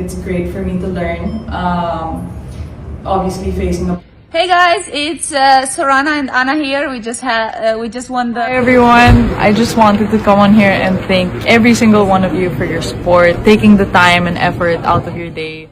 it's great for me to learn. Obviously facing a... Hey guys, it's Sorana and Anna here. We just won the... Hi everyone, I just wanted to come on here and thank every single one of you for your support, taking the time and effort out of your day.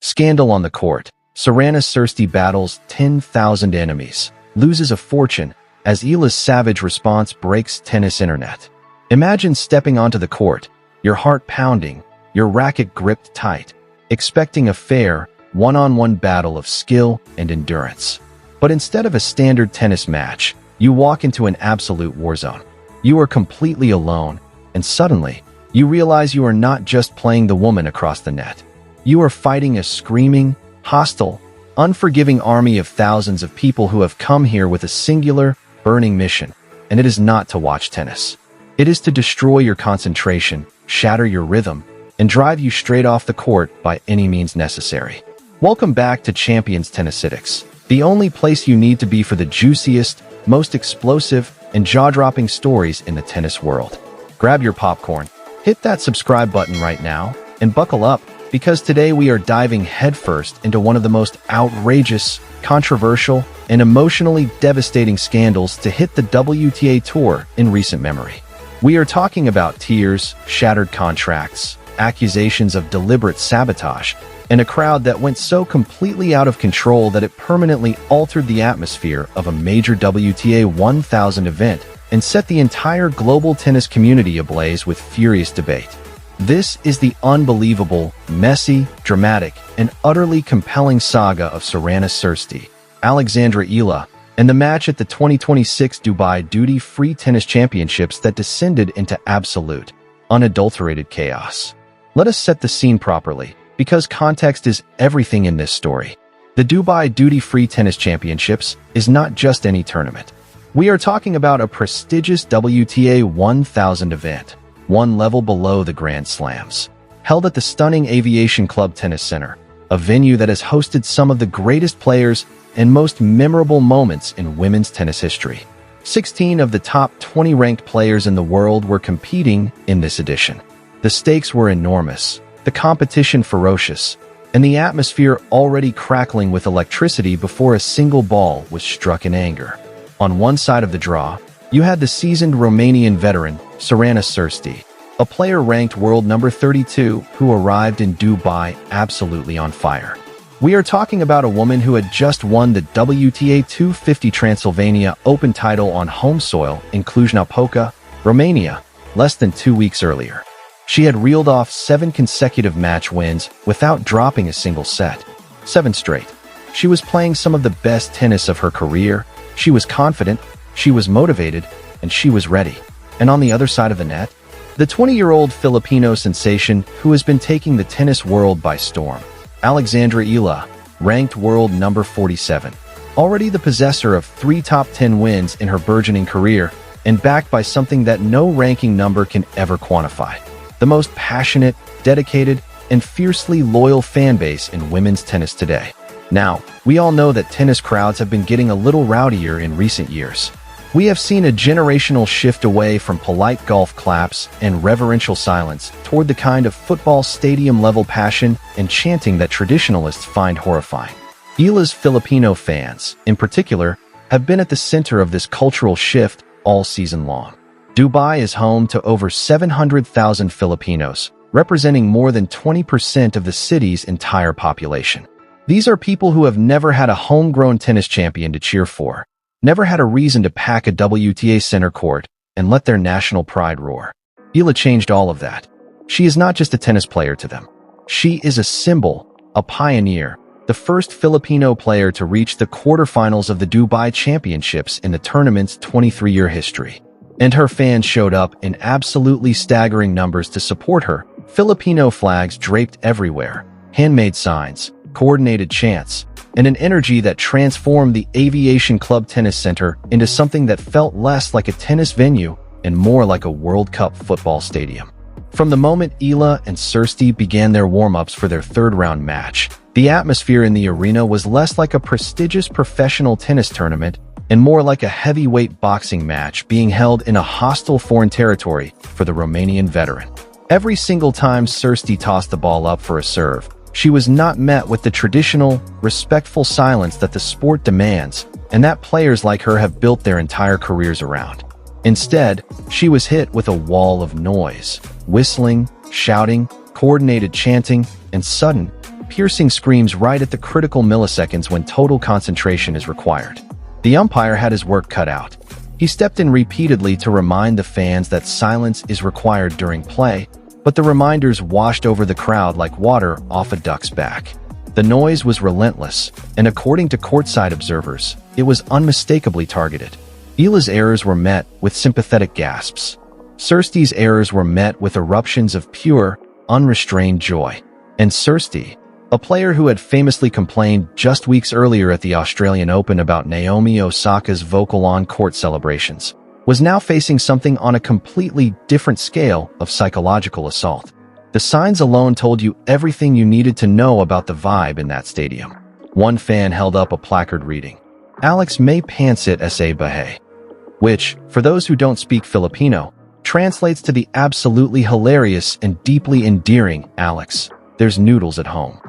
Scandal on the court. Sorana Cîrstea battles 10,000 enemies, loses a fortune as Eala's savage response breaks tennis internet. Imagine stepping onto the court, your heart pounding, your racket gripped tight, expecting a fair, one-on-one battle of skill and endurance. But instead of a standard tennis match, you walk into an absolute warzone. You are completely alone, and suddenly, you realize you are not just playing the woman across the net. You are fighting a screaming, hostile, unforgiving army of thousands of people who have come here with a singular, burning mission, and it is not to watch tennis. It is to destroy your concentration, shatter your rhythm, and drive you straight off the court by any means necessary. Welcome back to Champions Tennisitics, the only place you need to be for the juiciest, most explosive, and jaw-dropping stories in the tennis world. Grab your popcorn, hit that subscribe button right now, and buckle up, because today we are diving headfirst into one of the most outrageous, controversial, and emotionally devastating scandals to hit the WTA Tour in recent memory. We are talking about tears, shattered contracts, accusations of deliberate sabotage, and a crowd that went so completely out of control that it permanently altered the atmosphere of a major WTA 1000 event and set the entire global tennis community ablaze with furious debate. This is the unbelievable, messy, dramatic, and utterly compelling saga of Sorana Cîrstea, Alexandra Eala, and the match at the 2026 Dubai Duty-Free Tennis Championships that descended into absolute, unadulterated chaos. Let us set the scene properly, because context is everything in this story. The Dubai Duty-Free Tennis Championships is not just any tournament. We are talking about a prestigious WTA 1000 event, one level below the Grand Slams, held at the stunning Aviation Club Tennis Center, a venue that has hosted some of the greatest players and most memorable moments in women's tennis history. 16 of the top 20 ranked players in the world were competing in this edition. The stakes were enormous, the competition ferocious, and the atmosphere already crackling with electricity before a single ball was struck in anger. On one side of the draw, you had the seasoned Romanian veteran, Sorana Cîrstea, a player ranked world number 32 who arrived in Dubai absolutely on fire. We are talking about a woman who had just won the WTA 250 Transylvania Open title on home soil in Cluj-Napoca, Romania, less than 2 weeks earlier. She had reeled off 7 consecutive match wins without dropping a single set. 7 straight. She was playing some of the best tennis of her career. She was confident, she was motivated, and she was ready. And on the other side of the net, the 20-year-old Filipino sensation who has been taking the tennis world by storm, Alexandra Eala, ranked world number 47, already the possessor of 3 top 10 wins in her burgeoning career, and backed by something that no ranking number can ever quantify: the most passionate, dedicated, and fiercely loyal fan base in women's tennis today. Now, we all know that tennis crowds have been getting a little rowdier in recent years. We have seen a generational shift away from polite golf claps and reverential silence toward the kind of football stadium-level passion and chanting that traditionalists find horrifying. Eala's Filipino fans, in particular, have been at the center of this cultural shift all season long. Dubai is home to over 700,000 Filipinos, representing more than 20% of the city's entire population. These are people who have never had a homegrown tennis champion to cheer for, never had a reason to pack a WTA center court and let their national pride roar. Eala changed all of that. She is not just a tennis player to them. She is a symbol, a pioneer, the first Filipino player to reach the quarterfinals of the Dubai Championships in the tournament's 23-year history. And her fans showed up in absolutely staggering numbers to support her. Filipino flags draped everywhere, handmade signs, coordinated chants, and an energy that transformed the Aviation Club Tennis Center into something that felt less like a tennis venue and more like a World Cup football stadium. From the moment Eala and Cîrstea began their warm-ups for their third-round match, the atmosphere in the arena was less like a prestigious professional tennis tournament and more like a heavyweight boxing match being held in a hostile foreign territory for the Romanian veteran. Every single time Cîrstea tossed the ball up for a serve, she was not met with the traditional, respectful silence that the sport demands and that players like her have built their entire careers around. Instead, she was hit with a wall of noise, whistling, shouting, coordinated chanting, and sudden, piercing screams right at the critical milliseconds when total concentration is required. The umpire had his work cut out. He stepped in repeatedly to remind the fans that silence is required during play, but the reminders washed over the crowd like water off a duck's back. The noise was relentless, and according to courtside observers, it was unmistakably targeted. Eala's errors were met with sympathetic gasps. Cîrstea's errors were met with eruptions of pure, unrestrained joy. And Cîrstea, a player who had famously complained just weeks earlier at the Australian Open about Naomi Osaka's vocal on-court celebrations, was now facing something on a completely different scale of psychological assault. The signs alone told you everything you needed to know about the vibe in that stadium. One fan held up a placard reading, "Alex may pansit sa bahay," which, for those who don't speak Filipino, translates to the absolutely hilarious and deeply endearing, "Alex, there's noodles at home."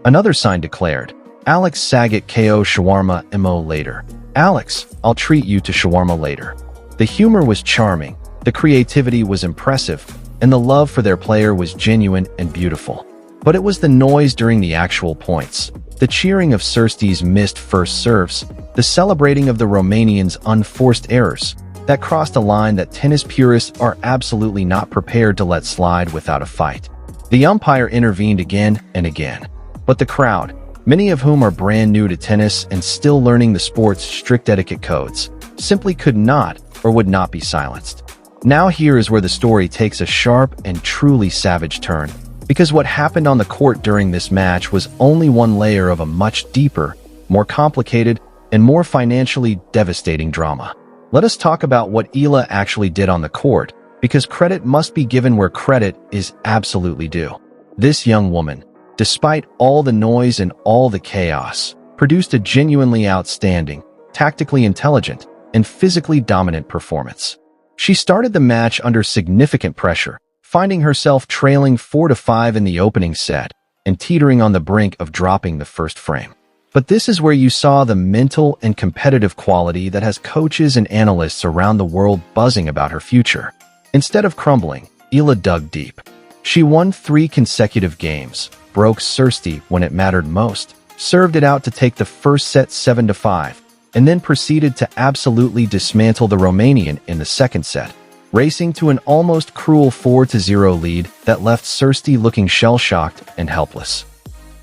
Another sign declared, "Alex Sagat ko shawarma mo later." Alex, I'll treat you to shawarma later. The humor was charming, the creativity was impressive, and the love for their player was genuine and beautiful. But it was the noise during the actual points, the cheering of Cîrstea's missed first serves, the celebrating of the Romanians' unforced errors, that crossed a line that tennis purists are absolutely not prepared to let slide without a fight. The umpire intervened again and again. But the crowd, many of whom are brand new to tennis and still learning the sport's strict etiquette codes, simply could not or would not be silenced. Now here is where the story takes a sharp and truly savage turn, because what happened on the court during this match was only one layer of a much deeper, more complicated, and more financially devastating drama. Let us talk about what Eala actually did on the court, because credit must be given where credit is absolutely due. This young woman, despite all the noise and all the chaos, produced a genuinely outstanding, tactically intelligent, and physically dominant performance. She started the match under significant pressure, finding herself trailing 4-5 in the opening set and teetering on the brink of dropping the first frame. But this is where you saw the mental and competitive quality that has coaches and analysts around the world buzzing about her future. Instead of crumbling, Eala dug deep. She won 3 consecutive games, broke Cîrstea when it mattered most, served it out to take the first set 7-5, and then proceeded to absolutely dismantle the Romanian in the second set, racing to an almost cruel 4-0 lead that left Cîrstea looking shell-shocked and helpless.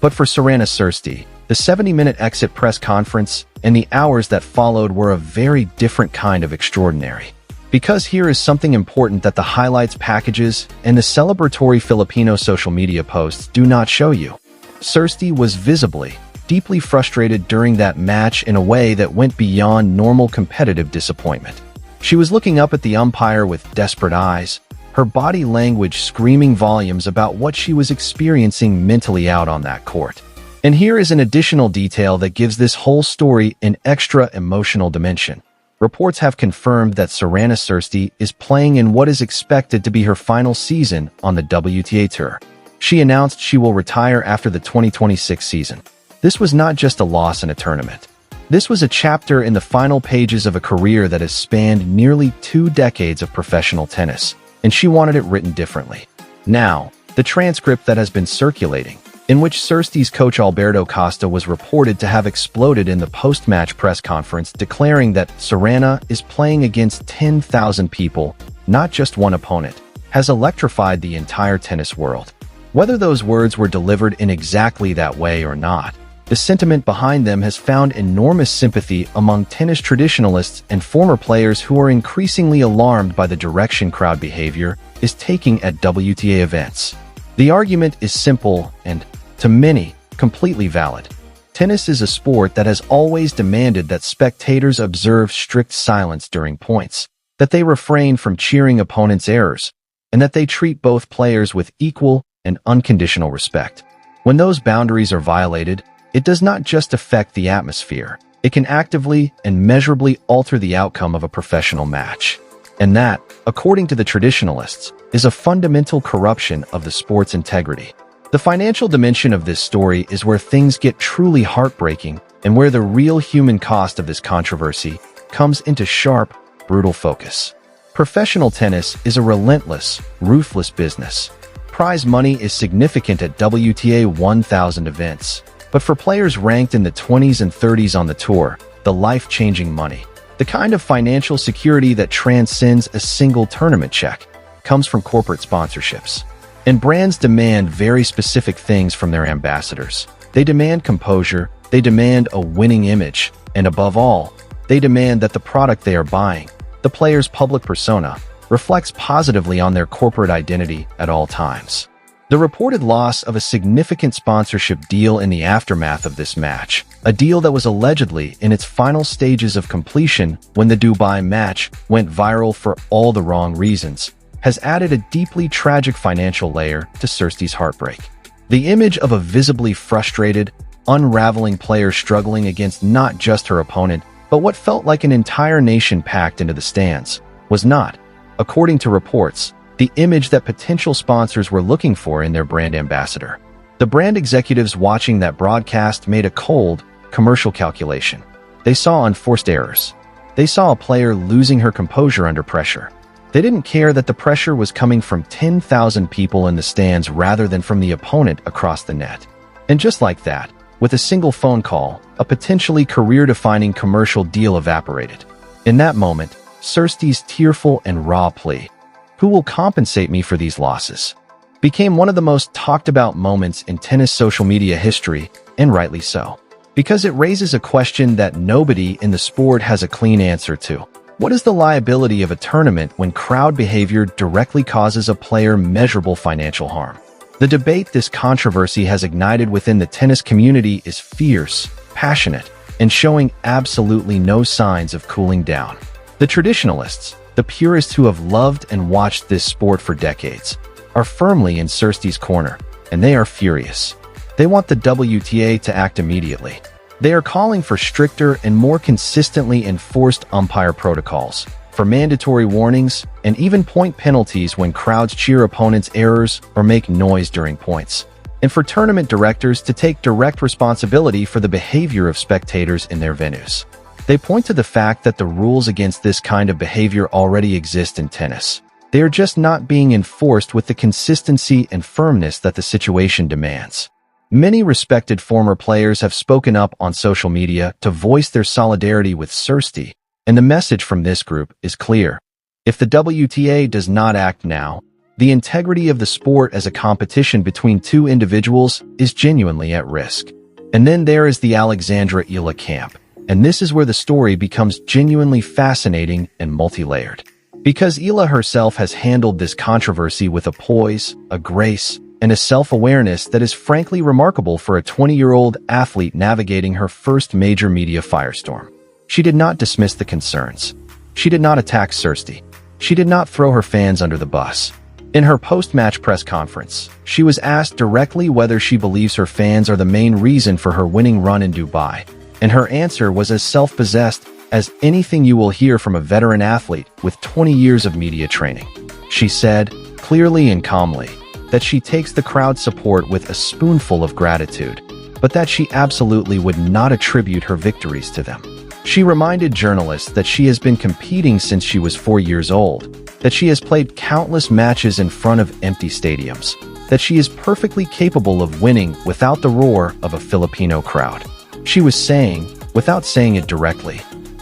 But for Sorana Cîrstea, the 70-minute exit press conference and the hours that followed were a very different kind of extraordinary. Because here is something important that the highlights packages and the celebratory Filipino social media posts do not show you. Cîrstea was visibly, deeply frustrated during that match in a way that went beyond normal competitive disappointment. She was looking up at the umpire with desperate eyes, her body language screaming volumes about what she was experiencing mentally out on that court. And here is an additional detail that gives this whole story an extra emotional dimension. Reports have confirmed that Sorana Cîrstea is playing in what is expected to be her final season on the WTA Tour. She announced she will retire after the 2026 season. This was not just a loss in a tournament. This was a chapter in the final pages of a career that has spanned nearly 2 decades of professional tennis, and she wanted it written differently. Now, the transcript that has been circulating, in which Cîrstea's coach Alberto Costa was reported to have exploded in the post-match press conference declaring that Sorana is playing against 10,000 people, not just one opponent, has electrified the entire tennis world. Whether those words were delivered in exactly that way or not, the sentiment behind them has found enormous sympathy among tennis traditionalists and former players who are increasingly alarmed by the direction crowd behavior is taking at WTA events. The argument is simple and, to many, completely valid. Tennis is a sport that has always demanded that spectators observe strict silence during points, that they refrain from cheering opponents' errors, and that they treat both players with equal and unconditional respect. When those boundaries are violated, it does not just affect the atmosphere. It can actively and measurably alter the outcome of a professional match. And that, according to the traditionalists, is a fundamental corruption of the sport's integrity. The financial dimension of this story is where things get truly heartbreaking and where the real human cost of this controversy comes into sharp, brutal focus. Professional tennis is a relentless, ruthless business. Prize money is significant at WTA 1000 events, but for players ranked in the 20s and 30s on the tour, the life-changing money, the kind of financial security that transcends a single tournament check, comes from corporate sponsorships. And brands demand very specific things from their ambassadors. They demand composure, they demand a winning image, and above all, they demand that the product they are buying, the player's public persona, reflects positively on their corporate identity at all times. The reported loss of a significant sponsorship deal in the aftermath of this match, a deal that was allegedly in its final stages of completion when the Dubai match went viral for all the wrong reasons, has added a deeply tragic financial layer to Cîrstea's heartbreak. The image of a visibly frustrated, unraveling player struggling against not just her opponent, but what felt like an entire nation packed into the stands, was not, according to reports, the image that potential sponsors were looking for in their brand ambassador. The brand executives watching that broadcast made a cold, commercial calculation. They saw unforced errors. They saw a player losing her composure under pressure. They didn't care that the pressure was coming from 10,000 people in the stands rather than from the opponent across the net. And just like that, with a single phone call, a potentially career-defining commercial deal evaporated. In that moment, Cîrstea's tearful and raw plea, "Who will compensate me for these losses?" became one of the most talked-about moments in tennis social media history, and rightly so. Because it raises a question that nobody in the sport has a clean answer to. What is the liability of a tournament when crowd behavior directly causes a player measurable financial harm? The debate this controversy has ignited within the tennis community is fierce, passionate, and showing absolutely no signs of cooling down. The traditionalists, the purists who have loved and watched this sport for decades, are firmly in Cîrstea's corner, and they are furious. They want the WTA to act immediately. They are calling for stricter and more consistently enforced umpire protocols, for mandatory warnings, and even point penalties when crowds cheer opponents' errors or make noise during points, and for tournament directors to take direct responsibility for the behavior of spectators in their venues. They point to the fact that the rules against this kind of behavior already exist in tennis. They are just not being enforced with the consistency and firmness that the situation demands. Many respected former players have spoken up on social media to voice their solidarity with Cîrstea, and the message from this group is clear. If the WTA does not act now, the integrity of the sport as a competition between two individuals is genuinely at risk. And then there is the Alexandra Eala camp, and this is where the story becomes genuinely fascinating and multi-layered. Because Eala herself has handled this controversy with a poise, a grace, and a self-awareness that is frankly remarkable for a 20-year-old athlete navigating her first major media firestorm. She did not dismiss the concerns. She did not attack Cîrstea. She did not throw her fans under the bus. In her post-match press conference, she was asked directly whether she believes her fans are the main reason for her winning run in Dubai, and her answer was as self-possessed as anything you will hear from a veteran athlete with 20 years of media training. She said, clearly and calmly, that she takes the crowd's support with a spoonful of gratitude, but that she absolutely would not attribute her victories to them. She reminded journalists that she has been competing since she was 4 years old, that she has played countless matches in front of empty stadiums, that she is perfectly capable of winning without the roar of a Filipino crowd. She was saying, without saying it directly,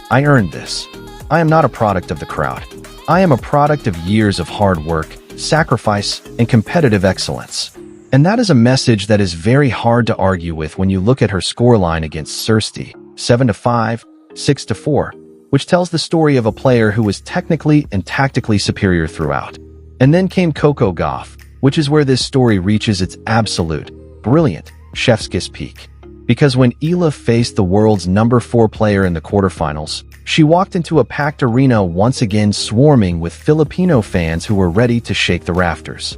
"I earned this. I am not a product of the crowd. I am a product of years of hard work, sacrifice, and competitive excellence." And that is a message that is very hard to argue with when you look at her scoreline against Cîrstea, 7-5, 6-4, which tells the story of a player who was technically and tactically superior throughout. And then came Coco Gauff, which is where this story reaches its absolute, brilliant, chef's kiss peak. Because when Eala faced the world's number 4 player in the quarterfinals, she walked into a packed arena once again swarming with Filipino fans who were ready to shake the rafters.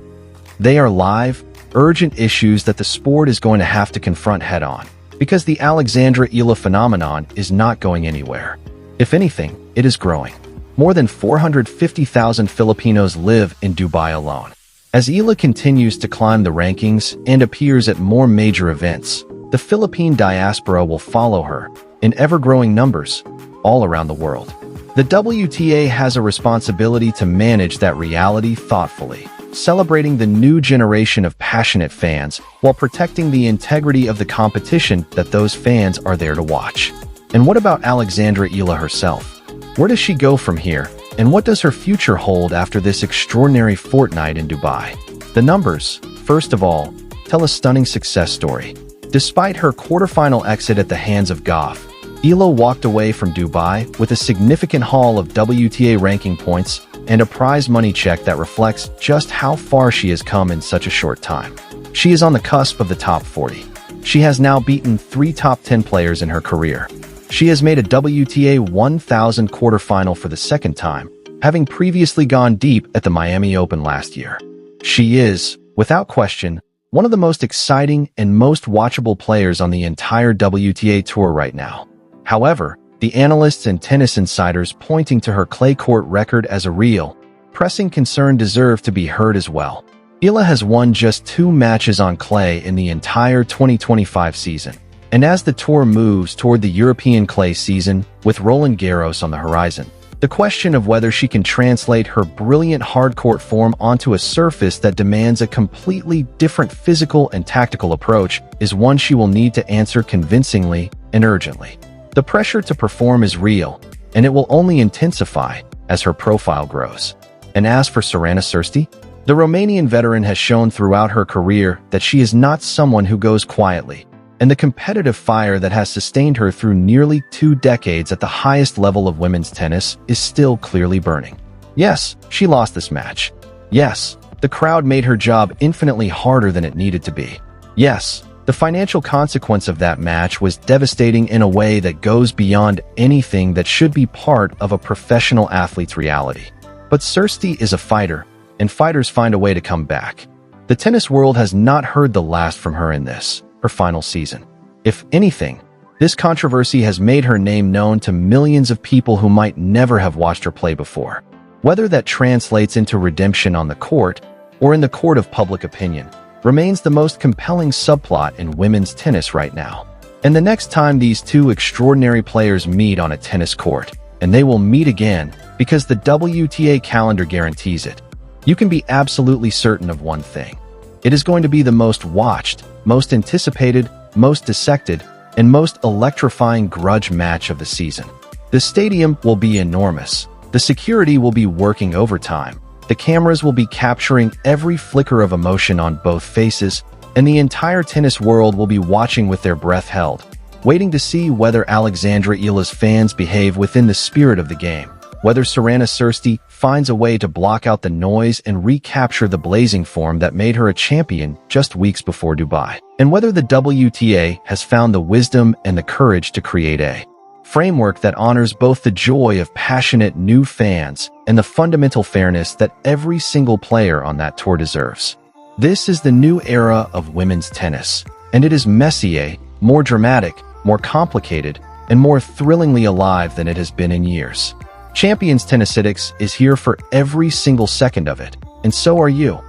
They are live, urgent issues that the sport is going to have to confront head-on, because the Alexandra Eala phenomenon is not going anywhere. If anything, it is growing. More than 450,000 Filipinos live in Dubai alone. As Eala continues to climb the rankings and appears at more major events, the Philippine diaspora will follow her in ever-growing numbers all around the world. The WTA has a responsibility to manage that reality thoughtfully, celebrating the new generation of passionate fans while protecting the integrity of the competition that those fans are there to watch. And what about Alexandra Eala herself? Where does she go from here? And what does her future hold after this extraordinary fortnight in Dubai? The numbers, first of all, tell a stunning success story. Despite her quarterfinal exit at the hands of Goff, Eala walked away from Dubai with a significant haul of WTA ranking points and a prize money check that reflects just how far she has come in such a short time. She is on the cusp of the top 40. She has now beaten 3 top 10 players in her career. She has made a WTA 1000 quarterfinal for the second time, having previously gone deep at the Miami Open last year. She is, without question, one of the most exciting and most watchable players on the entire WTA tour right now. However, the analysts and tennis insiders pointing to her clay court record as a real, pressing concern deserve to be heard as well. Eala has won just 2 matches on clay in the entire 2025 season. And as the tour moves toward the European clay season, with Roland Garros on the horizon, the question of whether she can translate her brilliant hard-court form onto a surface that demands a completely different physical and tactical approach is one she will need to answer convincingly and urgently. The pressure to perform is real, and it will only intensify as her profile grows. And as for Sorana Cîrstea, the Romanian veteran has shown throughout her career that she is not someone who goes quietly, and the competitive fire that has sustained her through nearly 2 decades at the highest level of women's tennis is still clearly burning. Yes, she lost this match. Yes, the crowd made her job infinitely harder than it needed to be. Yes, the financial consequence of that match was devastating in a way that goes beyond anything that should be part of a professional athlete's reality. But Cîrstea is a fighter, and fighters find a way to come back. The tennis world has not heard the last from her in this, her final season. If anything, this controversy has made her name known to millions of people who might never have watched her play before. Whether that translates into redemption on the court or in the court of public opinion remains the most compelling subplot in women's tennis right now. And the next time these 2 extraordinary players meet on a tennis court, and they will meet again because the WTA calendar guarantees it, you can be absolutely certain of one thing. It is going to be the most watched, most anticipated, most dissected, and most electrifying grudge match of the season. The stadium will be enormous. The security will be working overtime. The cameras will be capturing every flicker of emotion on both faces, and the entire tennis world will be watching with their breath held, waiting to see whether Alexandra Eala's fans behave within the spirit of the game, whether Sorana Cîrstea finds a way to block out the noise and recapture the blazing form that made her a champion just weeks before Dubai, and whether the WTA has found the wisdom and the courage to create a framework that honors both the joy of passionate new fans and the fundamental fairness that every single player on that tour deserves. This is the new era of women's tennis, and it is messier, more dramatic, more complicated, and more thrillingly alive than it has been in years. Champions Tennisitics is here for every single second of it, and so are you.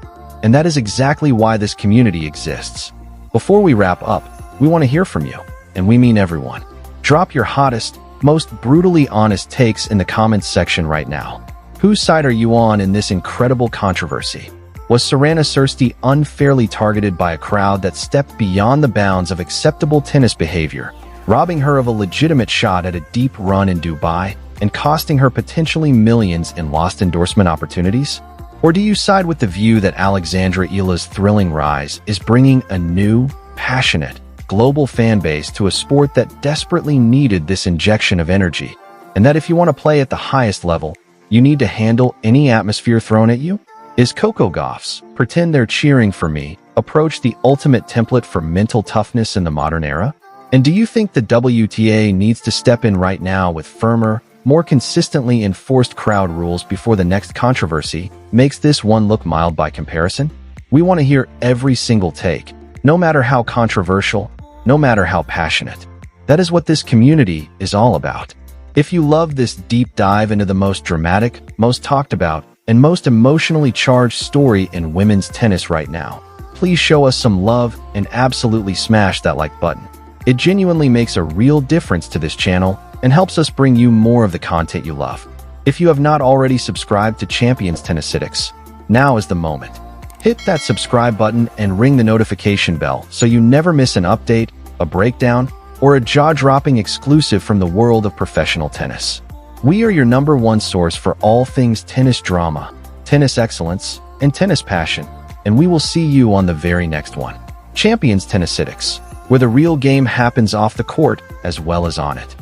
And that is exactly why this community exists. Before we wrap up, we want to hear from you, and we mean everyone. Drop your hottest, most brutally honest takes in the comments section right now. Whose side are you on in this incredible controversy? Was Sorana Cîrstea unfairly targeted by a crowd that stepped beyond the bounds of acceptable tennis behavior, robbing her of a legitimate shot at a deep run in Dubai and costing her potentially millions in lost endorsement opportunities? Or do you side with the view that Alexandra Eala's thrilling rise is bringing a new, passionate, global fan base to a sport that desperately needed this injection of energy, and that if you want to play at the highest level, you need to handle any atmosphere thrown at you? Is Coco Gauff's "pretend they're cheering for me" approach the ultimate template for mental toughness in the modern era? And do you think the WTA needs to step in right now with firmer, more consistently enforced crowd rules before the next controversy makes this one look mild by comparison? We want to hear every single take, no matter how controversial, no matter how passionate. That is what this community is all about. If you love this deep dive into the most dramatic, most talked about, and most emotionally charged story in women's tennis right now, please show us some love and absolutely smash that like button. It genuinely makes a real difference to this channel and helps us bring you more of the content you love. If you have not already subscribed to Champions Tennisitics, now is the moment. Hit that subscribe button and ring the notification bell so you never miss an update, a breakdown, or a jaw-dropping exclusive from the world of professional tennis. We are your #1 source for all things tennis drama, tennis excellence, and tennis passion, and we will see you on the very next one. Champions Tennisitics, where the real game happens off the court as well as on it.